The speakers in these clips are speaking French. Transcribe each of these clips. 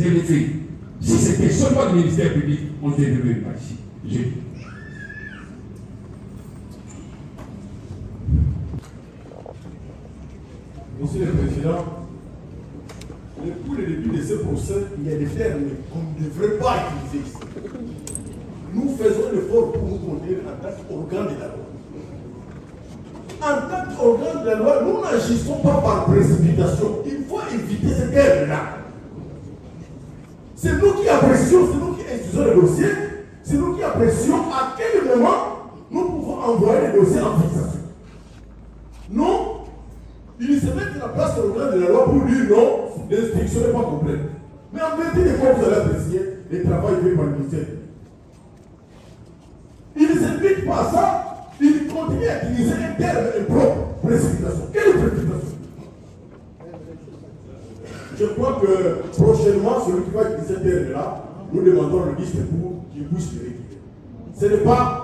je le fais. Si c'était seulement le ministère public, on ne devrait pas ici. Monsieur le Président, depuis le début de ce procès, il y a des termes qu'on ne devrait pas utiliser ici. Nous faisons l'effort pour nous conduire en tant qu'organe de la loi. En tant qu'organe de la loi, nous n'agissons pas par précipitation. Il faut éviter ces termes-là. C'est nous qui apprécions, c'est nous qui instruisons les dossiers, c'est nous qui apprécions à quel moment nous pouvons envoyer les dossiers en fixation. Non, il se met à la place de l'organe de la loi pour dire non, l'instruction n'est pas complète. Mais en vérité, comme vous allez apprécier, le travail fait par le ministère. Il ne s'implique pas à ça, il continue à utiliser un terme impropre, précipitation. Quelle précipitation? Je crois que prochainement, celui qui va utiliser ce terme-là, nous demandons le liste pour qu'il puisse le récupérer.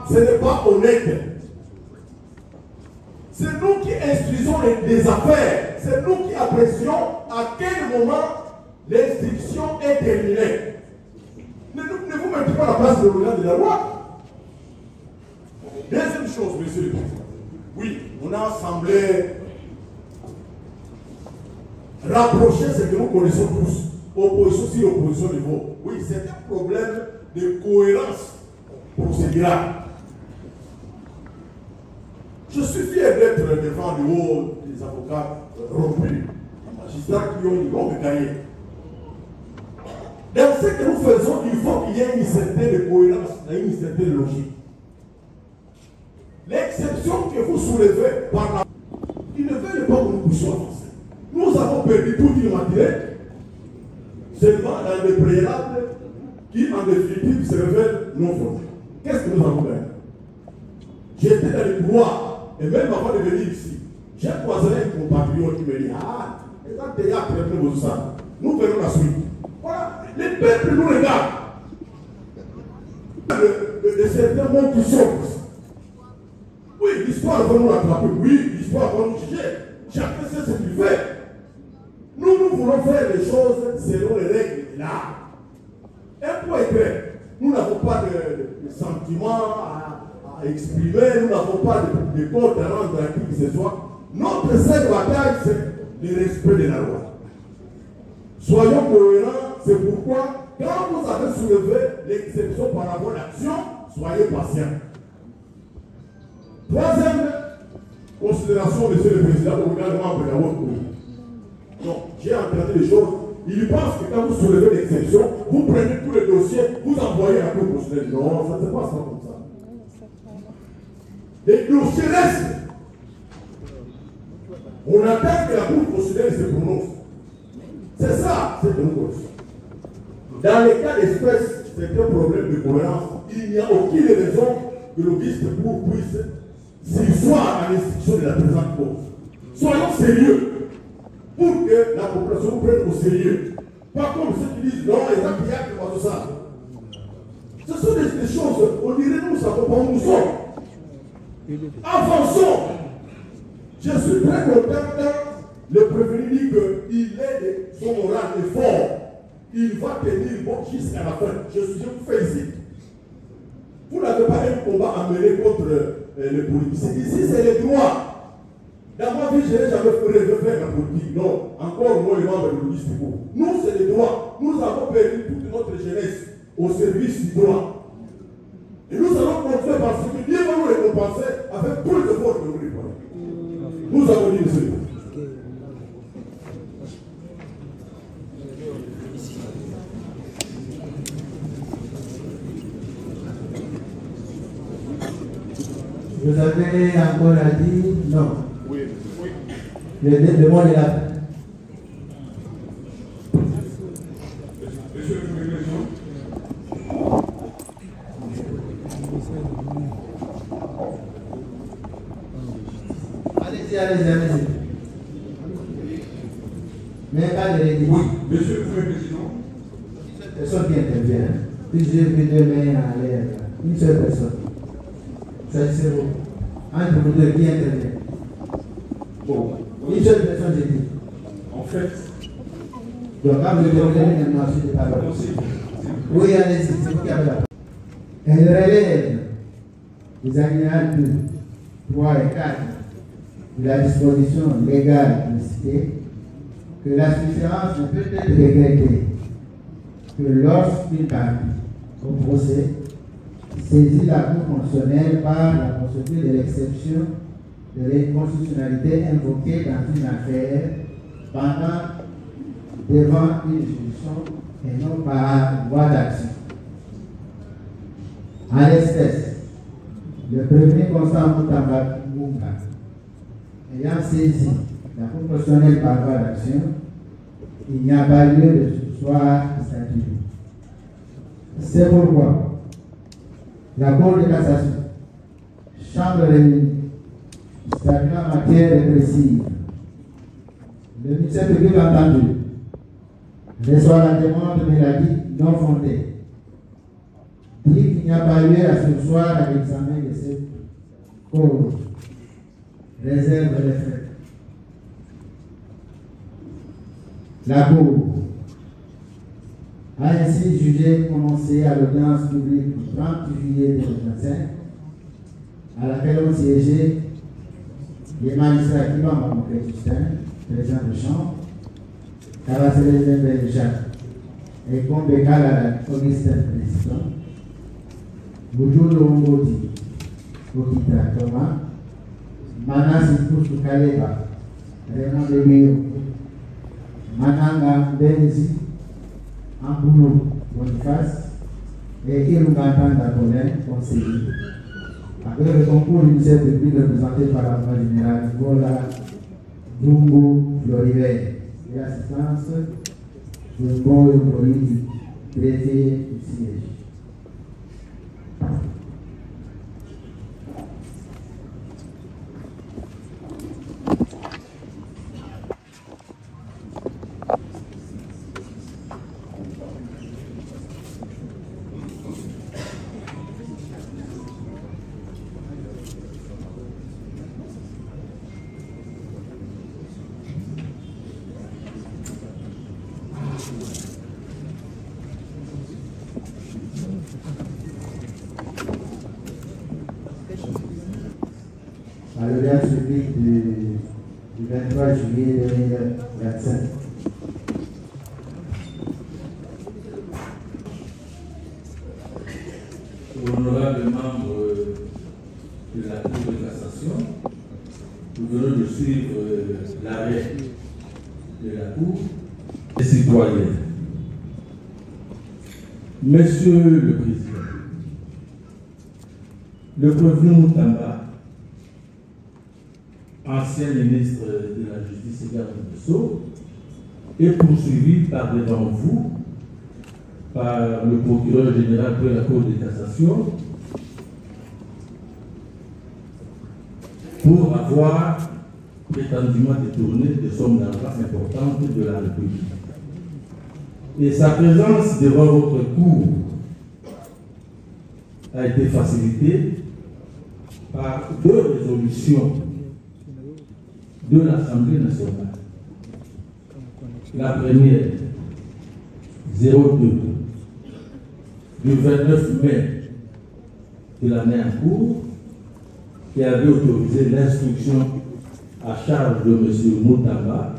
Ce n'est pas honnête. C'est nous qui instruisons les affaires. C'est nous qui apprécions à quel moment l'instruction est terminée. Ne vous mettez pas à la place de l'organe de la loi. Deuxième chose, monsieur le Président. Oui, on a semblé rapprocher ce que nous connaissons tous. Opposition si l'opposition niveau. Oui, c'est un problème de cohérence procédurale. Je suis fier d'être devant le haut des avocats rompus, des magistrats qui ont une longue carrière. Dans ce que nous faisons, il faut qu'il y ait une certaine cohérence et une certaine logique. L'exception que vous soulevez par la... Il ne veut pas que nous puissions avancer. Nous avons perdu toute une matière seulement dans des préalables qui, en définitive, se révèlent non fondés. Qu'est-ce que nous avons gagné? J'étais dans les couloirs. Et même avant de venir ici, j'ai croisé un compatriote qui me dit ah, les gens théâtre, nous verrons la suite. Voilà, les peuples nous regardent. De certains mots qui sortent. Oui, l'histoire va nous rattraper. Oui, l'histoire va nous juger. Chacun sait ce qu'il fait. Nous voulons faire les choses selon les règles de l'art. Un point est clair. Nous n'avons pas de sentiments à exprimer, nous n'avons pas de compte à rendre à qui que ce soit. Notre seule bataille, c'est le respect de la loi. Soyons cohérents, c'est pourquoi, quand vous avez soulevé l'exception par rapport à l'action, soyez patients. Troisième considération, monsieur le Président, au regard de membre de la haute cour. Donc, j'ai entendu les choses. Il pense que quand vous soulevez l'exception, vous prenez tous les dossiers, vous envoyez à la cour constitutionnelle. Non, ça ne se passe pas comme ça. Les dossiers restent. On attend que la Cour constitutionnelle se prononce. C'est ça, c'est que nous connaissons. Dans les cas d'espèce, c'est un problème de cohérence. Il n'y a aucune raison que le vice-cour puisse s'asseoir à l'instruction de la présente cause. Soyons sérieux pour que la population nous prenne au sérieux. Pas comme ceux qui disent non, les gens qui actent pas de ça. Ce sont des choses, on dirait nous ne savons pas où nous sommes. Avançons. Je suis très content quand le prévenu dit qu'il est de son moral est fort. Il va tenir bon jusqu'à la fin. Je vous félicite. Vous n'avez pas un combat à mener contre les politiciens. Ici, c'est les droits. Dans ma vie, je n'ai jamais rêvé faire la politique. Non. Encore moins les membres de l'Union. Nous, c'est les droits. Nous avons perdu toute notre jeunesse au service du droit. Et nous allons continuer parce que Dieu va nous récompenser avec tout le effort que nous lui prenons. Nous avons dit monsieur. Vous avez encore à dire non. Oui. Le mot de la fin. Monsieur le Président. Allez-y. Mais pas de rédiger. Oui, monsieur le Président. Une seule personne qui intervient. Plusieurs deux mains à l'air. Une seule personne. Choisissez-vous. Entre vous deux, qui intervient? Bon. Une seule personne, j'ai dit. En fait, Donc, quand vous demandez maintenant sur les paroles. Oui, allez-y, c'est vous qui avez la parole. Elle relève les alinéas 2, 3 et 4 de la disposition légale citée que la suffisance ne peut être regrettée que lorsqu'une partie au procès saisit la Cour constitutionnelle par la procédure de l'exception de l'inconstitutionnalité invoquée dans une affaire devant une juridiction et non par voie d'action. En l'espèce, le premier Constant Moutamba Munga ayant saisi la Cour constitutionnelle par voie d'action, il n'y a pas lieu de surseoir statuer. C'est pourquoi la Cour de cassation, chambre réunie, statuant en matière répressive, le ministère public entendu reçoit la demande de la vie non fondée, dit qu'il n'y a pas lieu à surseoir à l'examen de cette cause, réserve les faits. La Cour a ainsi jugé prononcé à l'audience publique du 30 juillet 2025, à laquelle ont siégé les magistrats qui vont rencontrer Justin, président de chambre, Cavacele Zembele Jacques et Kombeka Augustin, président, Boudou Ngoti, Okita Thomas, Manas Ipoutou Kaleba, Raymond Demio, Mananga Benzi, Amboulou Boniface et Irungantanda Colin, conseiller. Avec le concours du ministère public représenté par la voix générale Nicolas Dungo Floribert et l'assistance de Dungo Floribert, préfet du siège. À l'audience publique du 23 juillet 2025. Honorable membre de la Cour de cassation, nous venons de suivre l'arrêt de la Cour des citoyens. Monsieur le Président, le prévenu Moutamba, ancien ministre de la Justice et garde des Sceaux, est poursuivi par devant vous par le procureur général de la Cour de cassation pour avoir prétendument détourné des sommes d'argent importantes de la République. Et sa présence devant votre cour a été facilitée par deux résolutions de l'Assemblée nationale. La première, 02, du 29 mai de l'année en cours, qui avait autorisé l'instruction à charge de M. Moutamba,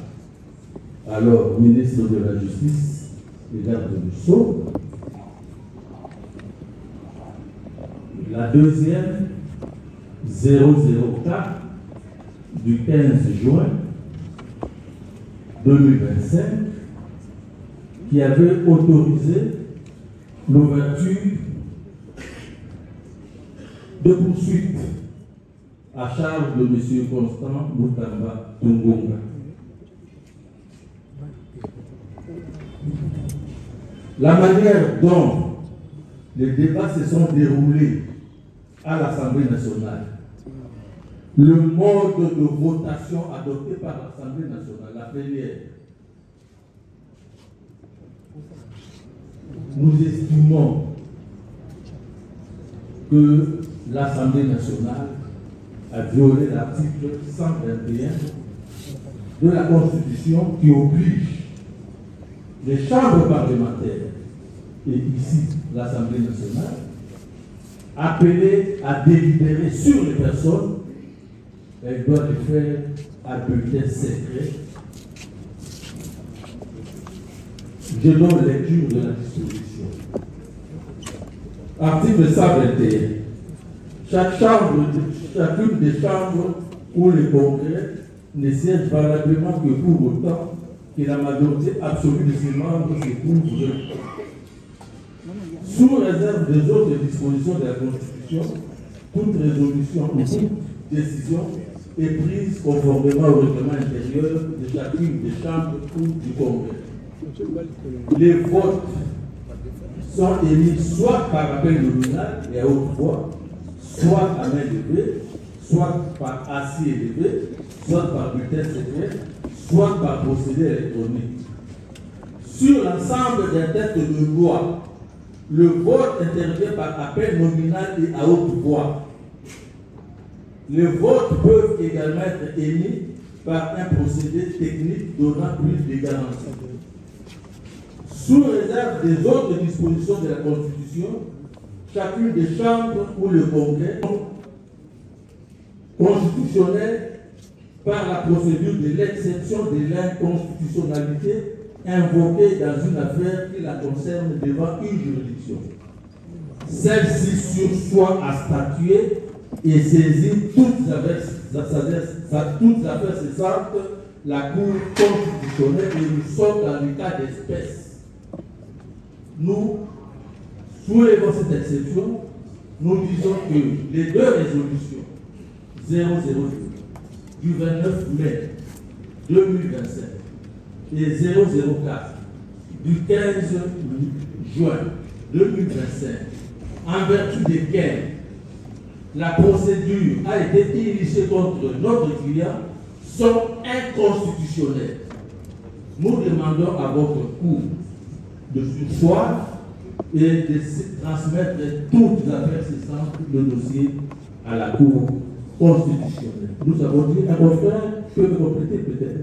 alors ministre de la Justice et garde des Sceaux. La deuxième, 004, du 15 juin 2025, qui avait autorisé l'ouverture de poursuites à charge de M. Constant Moutamba Tungonga. La manière dont les débats se sont déroulés à l'Assemblée nationale, le mode de votation adopté par l'Assemblée nationale, la plénière, nous estimons que l'Assemblée nationale a violé l'article 121 de la Constitution qui les chambres parlementaires et ici l'Assemblée nationale, appelées à délibérer sur les personnes, elles doivent le faire à bulletin secret. Je donne lecture de la disposition. Article 121. Chacune des chambres ou les congrès ne siège valablement que pour autant que la majorité absolue de ses membres se couvre. Sous réserve des autres dispositions de la Constitution, toute résolution ou toute décision est prise conformément au règlement intérieur de chacune des chambres ou du congrès. Les votes sont émis soit par appel nominal et à haute voix, soit à main levée, soit par assis élevé, soit par bulletin secret, soit par procédé électronique. Sur l'ensemble des textes de loi, le vote intervient par appel nominal et à haute voix. Les votes peuvent également être émis par un procédé technique donnant plus de garanties. Sous réserve des autres dispositions de la Constitution, chacune des chambres ou le congrès constitutionnel par la procédure de l'exception de l'inconstitutionnalité invoquée dans une affaire qui la concerne devant une juridiction. Celle-ci sursoit à statuer et saisir toutes affaires cessantes la Cour constitutionnelle et nous sommes dans le cas d'espèce. Nous soulevons cette exception, nous disons que les deux résolutions 002 du 29 mai 2025 et 004 du 15 juin 2025, en vertu desquelles la procédure a été initiée contre notre client, sont inconstitutionnelles. Nous demandons à votre Cour de surseoir et de transmettre toutes les affaires cessantes de dossier à la Cour constitutionnelle. Nous avons dit à vos frères que vous complétez peut-être.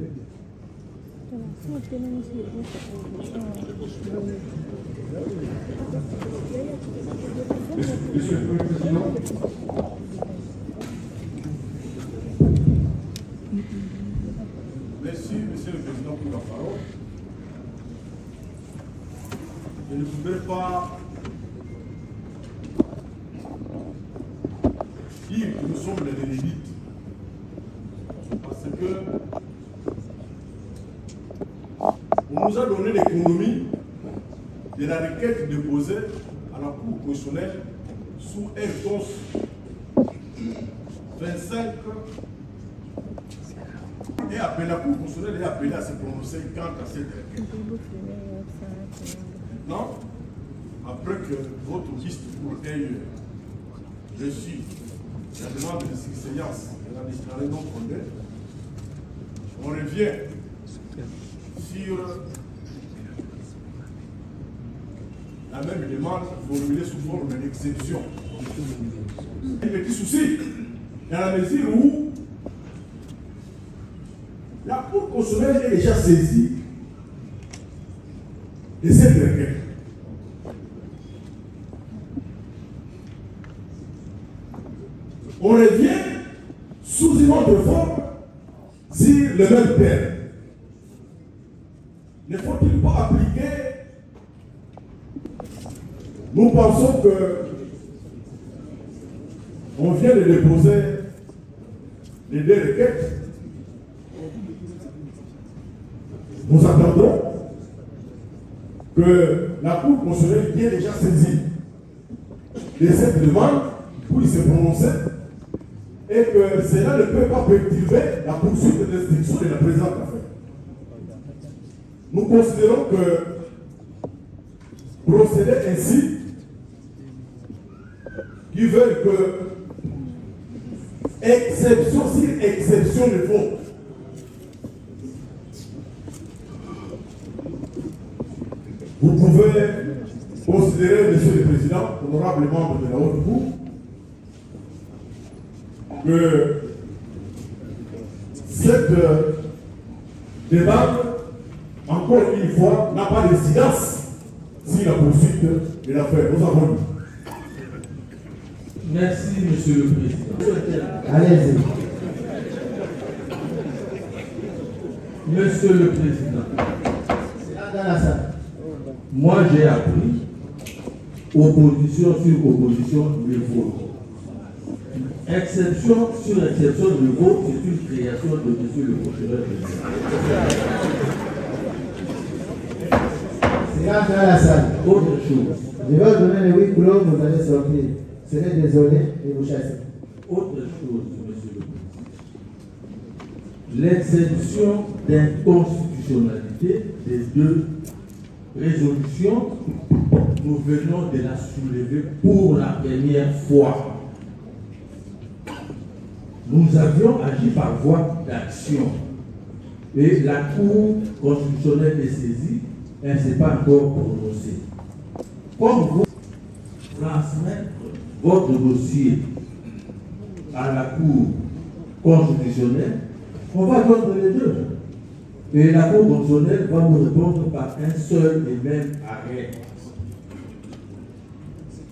Monsieur le Président. Merci, Monsieur le Président, pour la parole. Je ne voudrais pas dire que nous sommes les élites, parce que on nous a donné l'économie de la requête déposée à la Cour constitutionnelle sous R11 25 et appelé la Cour constitutionnelle est appelée à se prononcer quant à cette requête. Non, après que votre liste pour ait reçu la demande de séance de la déclarée non fondée, on revient sur la même demande formulée sous forme d'exception. Un petit souci, dans la mesure où la Cour constitutionnelle est déjà saisie de cette requête. On revient sous une autre forme sur le même terme. Ne faut-il pas appliquer? Nous pensons que on vient de déposer les deux requêtes. Nous attendons que la Cour constitutionnelle ait déjà saisi de cette demande pour se prononcer et que cela ne peut pas perturber la poursuite de l'instruction de la présente affaire. Nous considérons que procéder ainsi, qui veulent que exception sur exception ne font. Vous pouvez considérer, Monsieur le Président, honorable membre de la Haute Cour, que cette demande encore une fois, n'a pas d'incidence sur la poursuite de l'affaire. Nous avons dit. Merci, Monsieur le Président. Allez-y. Monsieur le Président, C'est là dans la salle. moi j'ai appris, opposition sur opposition, le vote. Exception sur exception, le vote, c'est une création de Monsieur le procureur de l'État. C'est là dans la salle. Autre chose. Je vais vous donner le 8 clos, vous allez sortir. Serez désolé et vous chassez. Autre chose, Monsieur le Président. L'exception d'inconstitutionnalité des deux résolutions, nous venons de la soulever pour la première fois. Nous avions agi par voie d'action. Et la Cour constitutionnelle est saisie, elle ne s'est pas encore prononcée. Comme vous transmettre votre dossier à la Cour constitutionnelle, on va attendre les deux. Et la Cour constitutionnelle va vous répondre par un seul et même arrêt.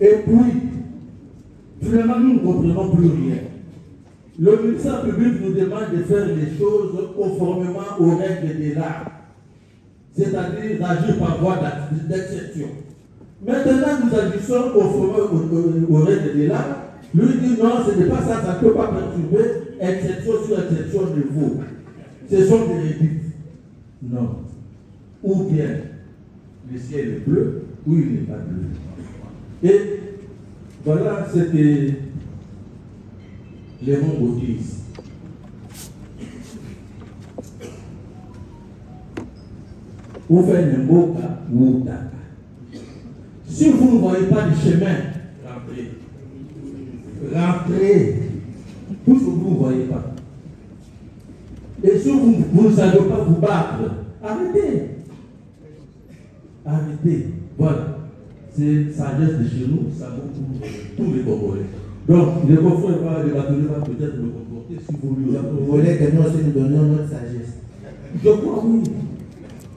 Et puis, finalement, nous ne comprenons plus rien. Le ministère public nous demande de faire les choses conformément aux règles de l'art, c'est-à-dire d'agir par voie d'exception. Maintenant, nous agissons conformément aux règles de l'art. Lui dit non, ce n'est pas ça, ça ne peut pas perturber, exception sur exception de vous. Ce sont des rédicts. Non. Ou bien le ciel est bleu, ou il n'est pas bleu. Et voilà ce que les Mongos disent. Vous faites un beau cas, ou d'accord. Si vous ne voyez pas de chemin, rentrez. Rentrez. Puisque vous ne voyez pas. Et si vous ne savez pas vous battre, arrêtez. Arrêtez. Voilà. C'est sagesse de chez nous, ça vaut pour tous les Congolais. Donc, les confrères de la télé va peut-être me comporter si vous lui Vous voulez que nous aussi nous donnions notre sagesse? Je crois, oui.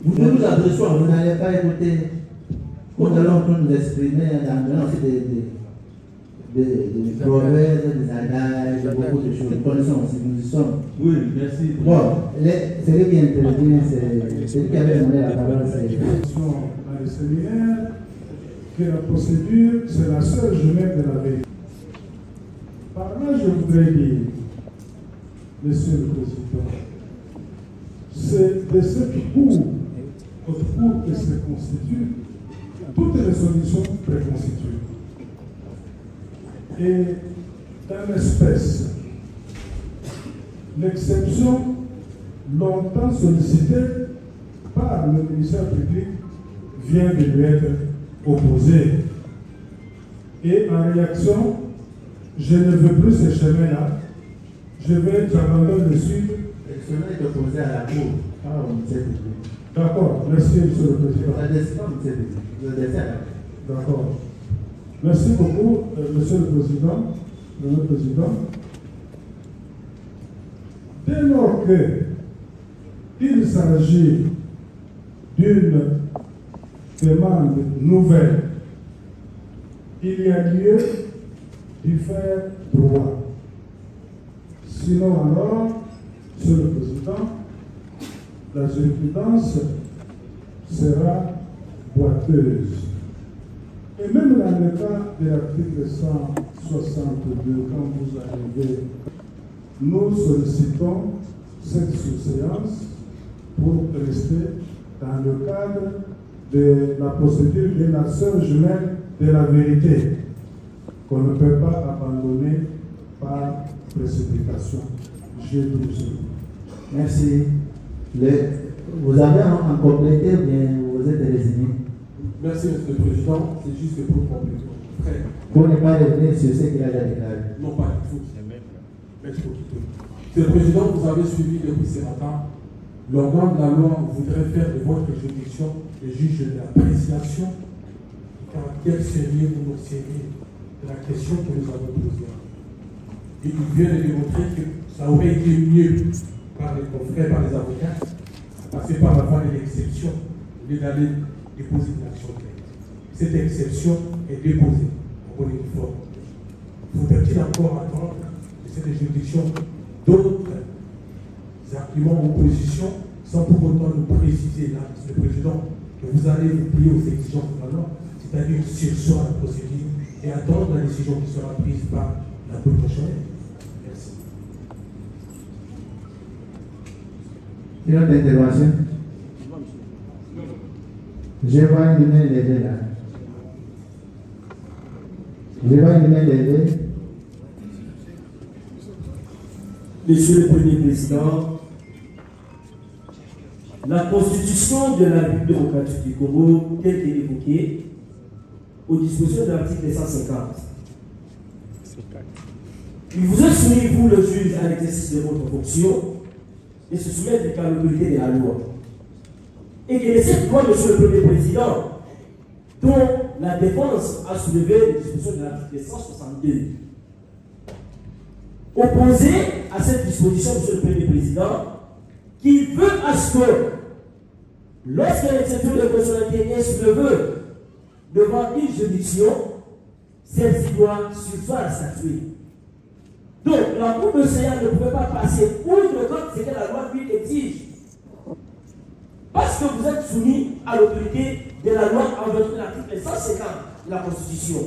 Vous nous adressez à Vous vous. n'allez pas écouter. Nous allons tous nous exprimer en donnant aussi des proverbes, des adages, beaucoup de choses. Nous connaissons aussi, nous y sommes. Oui, merci. Bon, celui qui intervient, c'est celui qui avait demandé la parole, c'est. Dans le séminaire, que la procédure, c'est la seule jumelle de la vérité. Par là, je voudrais dire, Monsieur le Président, c'est de cette cour, votre cour que se constitue, toutes les solutions préconstituées. Et dans l'espèce, l'exception longtemps sollicitée par le ministère public vient de lui être opposée. Et en réaction, je ne veux plus ce chemin-là. Je vais j'abandonne le sud. L'exception est opposée à la cour, pas au ministère public. D'accord, merci Monsieur le Président. Ça ne décide pas au ministère public. Vous le décidez à la cour. D'accord. Merci beaucoup, Monsieur le Président, le Président. Dès lors qu'il s'agit d'une demande nouvelle, il y a lieu d'y faire droit. Sinon alors, Monsieur le Président, la jurisprudence sera boiteuse. Et même dans le cas de l'article 162, quand vous arrivez, nous sollicitons cette sous-séance pour rester dans le cadre de la procédure de la seule jumelle de la vérité, qu'on ne peut pas abandonner par précipitation. J'ai dit. Merci. Vous avez en complété ou bien vous êtes résumé? Merci, Monsieur le Président. C'est juste pour compléter. Frère. Pour ne pas revenir sur ce qu'il a déjà déclaré. Non, pas du tout. Monsieur le Président, vous avez suivi depuis ce matin. L'organe de la loi voudrait faire de votre juridiction le juge de l'appréciation du caractère sérieux ou non sérieux de la question que nous avons posée. Et il vient de démontrer que ça aurait été mieux par les confrères, par les avocats, parce passer par la voie de l'exception au lieu d'aller déposer une action directe. Cette exception est déposée en bonne et due forme. Faudrait-il encore attendre de cette juridiction d'autres arguments en opposition sans pour autant nous préciser là, Monsieur le Président, que vous allez vous plier aux exigences de la loi, c'est-à-dire surseoir à la procédure et attendre la décision qui sera prise par la Cour constitutionnelle. Merci. Une autre intervention? Je vois une main levée là. Je vois une main levée. Monsieur le Premier Président, la Constitution de la République démocratique du Congo, telle qu'elle est évoquée, aux dispositions de l'article 150, il vous est soumis, vous le juge, à l'exercice de votre fonction et se soumettre à l'autorité de la loi. Et que cette loi, Monsieur le Premier Président, dont la défense a soulevé les dispositions de l'article 162, opposé à cette disposition, Monsieur le Premier Président, qui veut à ce que, lorsque l'exception de constitutionnalité est soulevée devant une juridiction, celle-ci doit surseoir à statuer. Donc, la Cour de CA ne pouvait pas passer outre comme ce que la loi lui exige. Parce que vous êtes soumis à l'autorité de la loi en vertu de l'article 150 de la Constitution.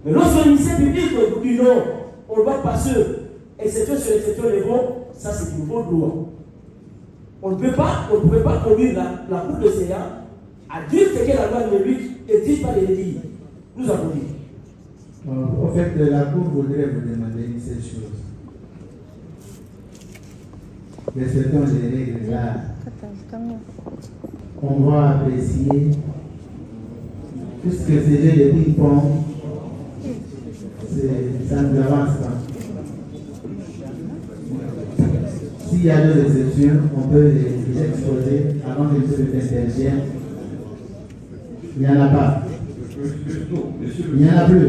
Mais lorsque le ministère public vous dit non, on va passer exception sur exception des bons, ça c'est une bonne loi. On ne pouvait pas conduire la Cour de CA à dire ce que la loi ne lui exige pas de le dire. Nous avons dit. Au fait, la Cour voudrait vous demander une seule chose. Respectons les règles là. On va apprécier, puisque c'est jeu de ping-pong, ça ne nous avance pas. S'il y a deux exceptions, on peut les exposer avant que M. intervienne. Il n'y en a pas. Il n'y en a plus.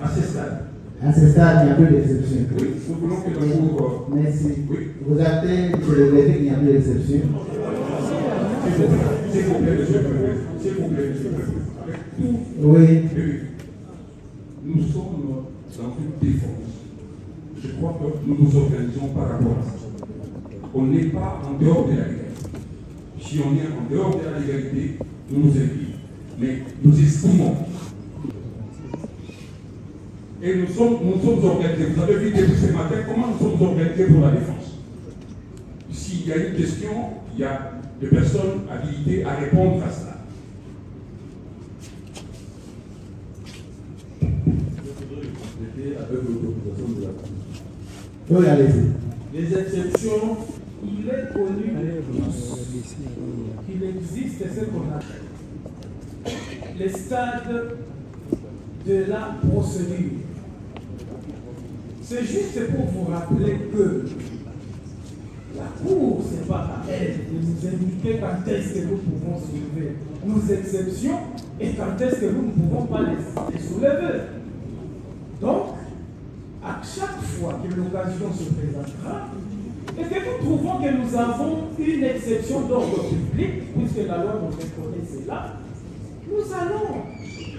À ce stade. À ce stade, il n'y a plus d'exception. Oui, nous voulons que la Cour. Merci. Oui. Vous actez, M. le Préfet, qu'il n'y a plus d'exception. S'il vous plaît, Monsieur le Président. S'il vous plaît, Monsieur le Président. Avec tout. Oui. Nous sommes dans une défense. Je crois que nous nous organisons par rapport à ça. On n'est pas en dehors de la légalité. Si on est en dehors de la légalité, nous nous impliquons. Mais nous estimons. Et nous sommes organisés. Vous avez vu depuis ce matin comment nous sommes organisés pour la défense. S'il y a une question, il y a des personnes habilitées à répondre à cela. Avec l'autorisation de la Cour. Oui, allez-y. Les exceptions, il est connu qu'il existe ce qu'on appelle les stades de la procédure. C'est juste pour vous rappeler que la Cour, ce n'est pas à elle de nous indiquer quand est-ce que nous pouvons soulever nos exceptions et quand est-ce que nous ne pouvons pas les soulever. Donc, à chaque fois que l'occasion se présentera, et que nous trouvons que nous avons une exception d'ordre public, puisque la loi nous reconnaît cela, nous allons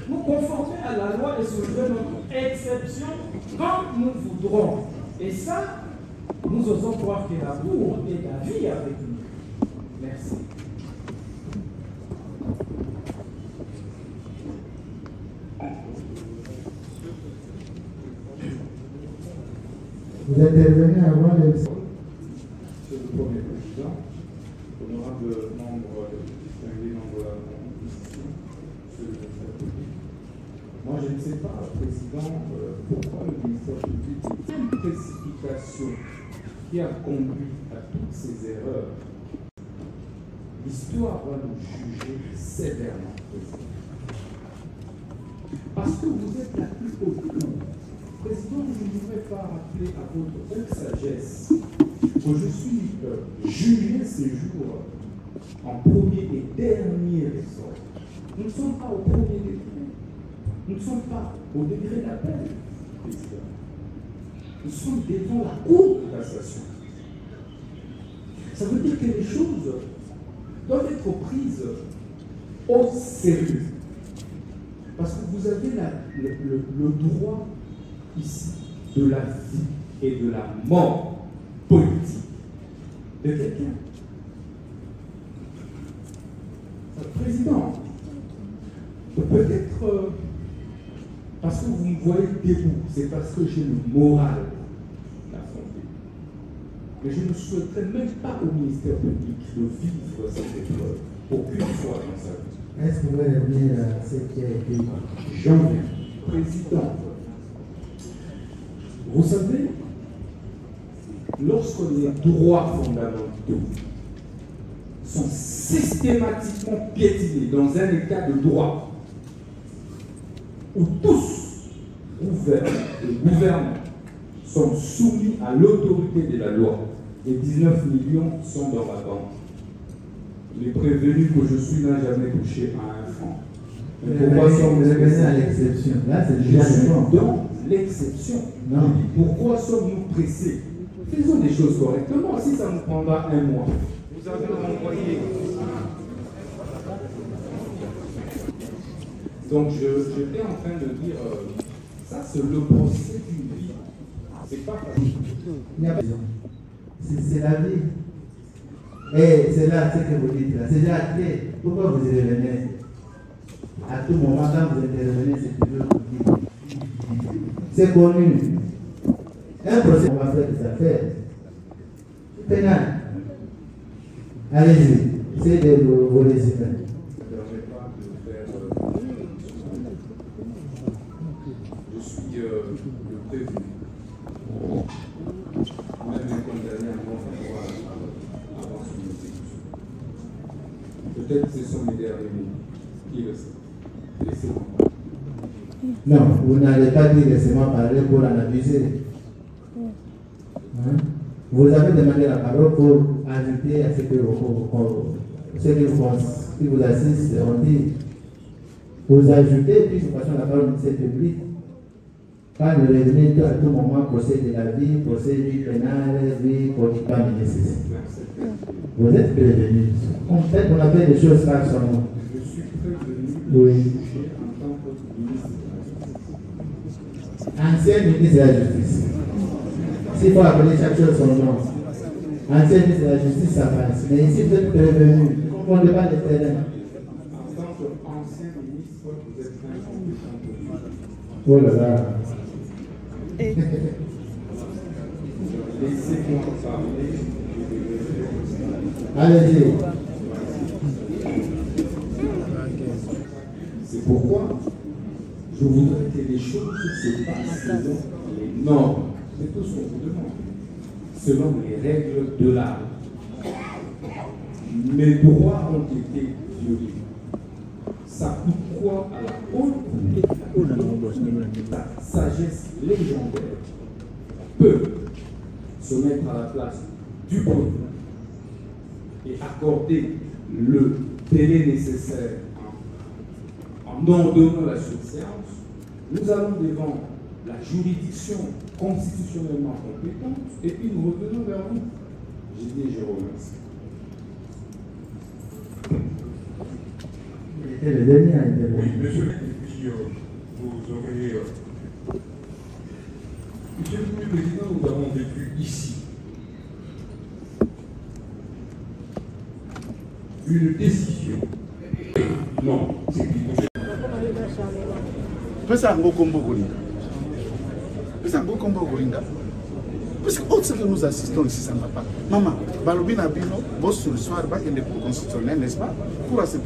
nous conformer à la loi et soulever notre exception quand nous voudrons. Et ça, nous osons croire que la Cour est d'avis avec nous. Merci. Vous intervenez avant les... Monsieur le Premier Président, honorable membre, distingué membre de la Constitution, Monsieur le ministère public, moi je ne sais pas, Président, pourquoi le ministère public, quelle précipitation qui a conduit à toutes ces erreurs. L'histoire va nous juger sévèrement, Président. Parce que vous êtes la plus haute cour. Président, je ne voudrais pas rappeler à votre haute sagesse que je suis jugé ces jours en premier et dernier ressort. Nous ne sommes pas au premier degré. Nous ne sommes pas au degré d'appel, Président. Nous sommes devant la Cour de cassation. Ça veut dire que les choses doivent être prises au sérieux. Parce que vous avez le droit ici de la vie et de la mort politique de quelqu'un. Président, peut-être parce que vous me voyez debout, c'est parce que j'ai le moral d'affronter. Mais je ne souhaiterais même pas au ministère public de vivre cette épreuve aucune fois dans sa vie. Est-ce que vous pouvez revenir à ce qui a été dit? J'en viens. Président, vous savez, lorsque les droits fondamentaux sont systématiquement piétinés dans un état de droit où tous les gouvernants sont soumis à l'autorité de la loi, les 19 millions sont dans la banque. Les prévenus que je suis n'a jamais touché à un franc. Pourquoi sommes-nous à l'exception? Là, c'est déjà dans l'exception. Pourquoi sommes-nous pressés? Faisons des choses correctement. Si ça nous prendra un mois, vous avez envoyé. Donc, j'étais en train de dire, ça, c'est le procès d'une vie. C'est pas facile. C'est la vie. Et c'est là ce que vous dites là. C'est déjà clé. Pourquoi vous y revenez? À tout moment, quand vous intervenez, c'est toujours vous dites. C'est connu. Un procès, on va faire des affaires pénales. Allez-y, c'est de vos résumés. Je suis le prévenu. Même condamné à mort avant son exécution. Peut-être que ce sont mes derniers mots. Qui le sait? Laissez-moi. Non, vous n'allez pas dire laissez-moi parler pour en abuser. Hein? Vous avez demandé la parole pour ajouter à ce que ceux qui vous assistent ont dit. Vous ajoutez, puis nous passons la parole au ministère public. Pas de revenir à tout moment, procès de la vie, procès vie pénale, vie politique, pas nécessaire. Vous êtes prévenus. En fait, on appelle les choses par son nom. Je suis prévenu oui. En tant que ministre de la Justice. Ancien ministre de la Justice. S'il faut appeler chaque chose son nom. Ancien ministre de la Justice, ça passe. Mais ici, vous êtes prévenu. Ne confondez pas les terrains. En tant qu'ancien ministre, vous êtes incompétent. Oh là là. Laissez-moi parler. Allez-y. C'est pourquoi je voudrais que les choses se passent selon les normes. C'est tout ce qu'on vous demande. Selon les règles de l'art. Mes droits ont été violés. Ça coûte quoi à la haute la sagesse légendaire peut se mettre à la place du peuple et accorder le délai nécessaire en ordonnant la surséance. Nous allons devant la juridiction constitutionnellement compétente et puis nous revenons vers vous. J'ai dit je remercie. Et le dernier a été oui, monsieur, et puis vous aurez. Monsieur le Premier Président, nous avons vécu ici une décision. Non, c'est qu'il faut. Parce que autre que nous assistons ici, ça ne va pas. Maman, Balobina Bino, boss sur le soir, va qu'il est constitutionnel, n'est-ce pas? Pour se